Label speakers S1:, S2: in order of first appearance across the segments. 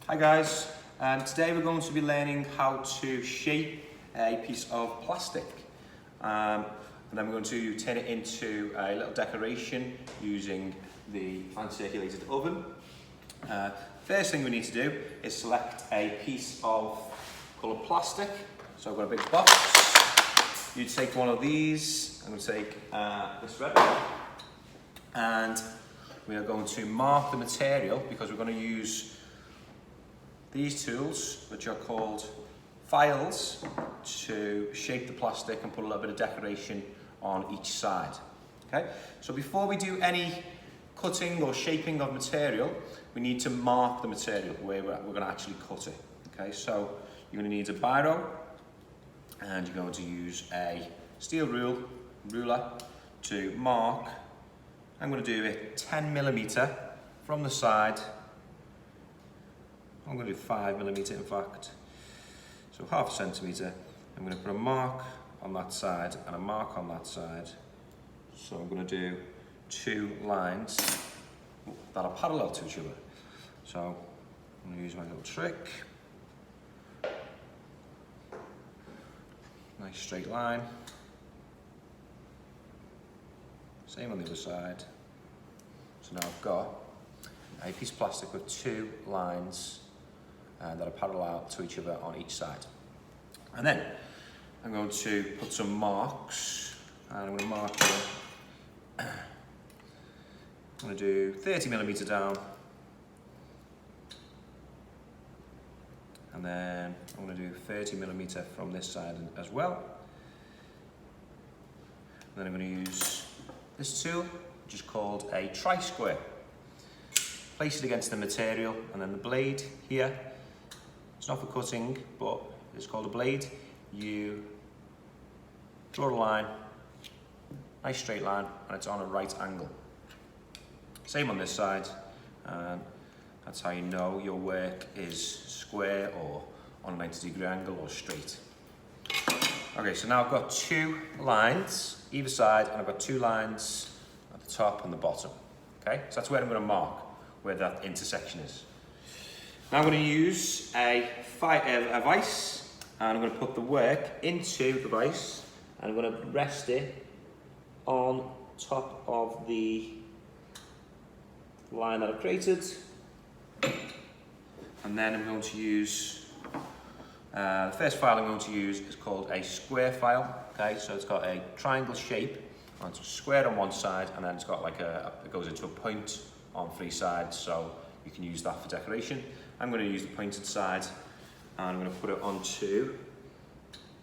S1: Hi guys, today we're going to be learning how to shape a piece of plastic and then we're going to turn it into a little decoration using the fan circulated oven. First thing we need to do is select a piece of coloured plastic. So I've got a big box. You take one of these. I'm going to take this red one and we are going to mark the material because we're going to use these tools, which are called files, to shape the plastic and put a little bit of decoration on each side. Okay, so before we do any cutting or shaping of material, we need to mark the material where we're going to actually cut it. Okay, so you're going to need a biro and you're going to use a steel ruler to mark. I'm going to do it 10mm from the side. I'm going to do 5mm in fact, so half a centimetre. I'm going to put a mark on that side and a mark on that side. So I'm going to do two lines that are parallel to each other. So I'm going to use my little trick. Nice straight line. Same on the other side. So now I've got a piece of plastic with two lines that are parallel to each other on each side. And then I'm going to put some marks, and I'm going to mark here. I'm going to do 30mm down, and then I'm going to do 30mm from this side as well. And then I'm going to use this tool, which is called a tri-square. Place it against the material, and then the blade here, it's not for cutting, but it's called a blade. You draw a line, nice straight line, and it's on a right angle. Same on this side, and that's how you know your work is square or on a 90-degree angle or straight. Okay, so now I've got two lines either side, and I've got two lines at the top and the bottom. Okay, so that's where I'm going to mark where that intersection is. Now I'm going to use a vise, and I'm going to put the work into the vise, and I'm going to rest it on top of the line that I've created. And then I'm going to use, the first file I'm going to use is called a square file. Okay, so it's got a triangle shape, and it's squared on one side, and then it's got like it goes into a point on three sides, so you can use that for decoration. I'm going to use the pointed side, and I'm going to put it onto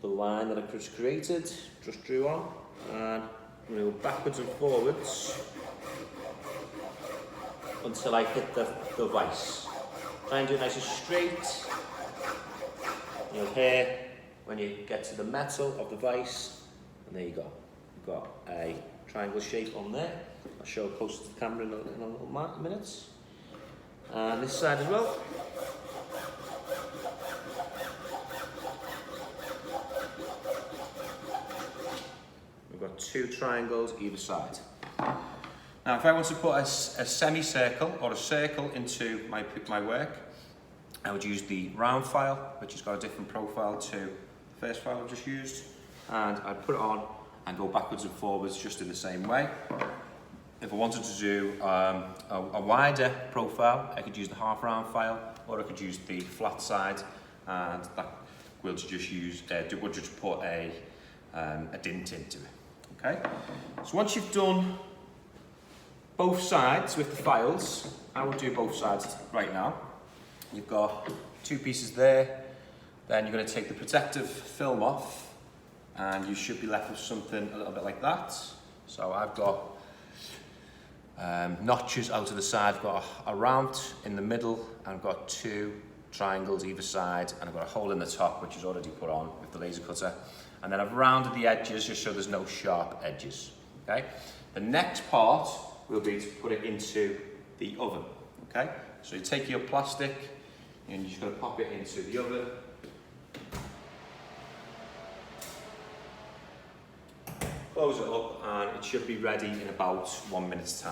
S1: the line that I've just created, just drew on, and I'm going to go backwards and forwards until I hit the vise. Try and do it nice and straight. You'll hear when you get to the metal of the vise, and there you go. You've got a triangle shape on there. I'll show it closer to the camera in a little minute. And this side as well. We've got two triangles either side. Now if I want to put a semicircle or a circle into my work, I would use the round file, which has got a different profile to the first file I've just used, and I'd put it on and go backwards and forwards just in the same way. If I wanted to do a wider profile, I could use the half round file, or I could use the flat side, and that will just use we'll just put a dint into it. Okay. So once you've done both sides with the files, I will do both sides right now. You've got two pieces there. Then you're going to take the protective film off, and you should be left with something a little bit like that. So I've got notches out to the side. I've got a round in the middle, and I've got two triangles either side, and I've got a hole in the top which is already put on with the laser cutter, and then I've rounded the edges just so there's no sharp edges. Okay, the next part will be to put it into the oven. Okay, so you take your plastic and you're just going to pop it into the oven. Close it up, and it should be ready in about 1 minute's time.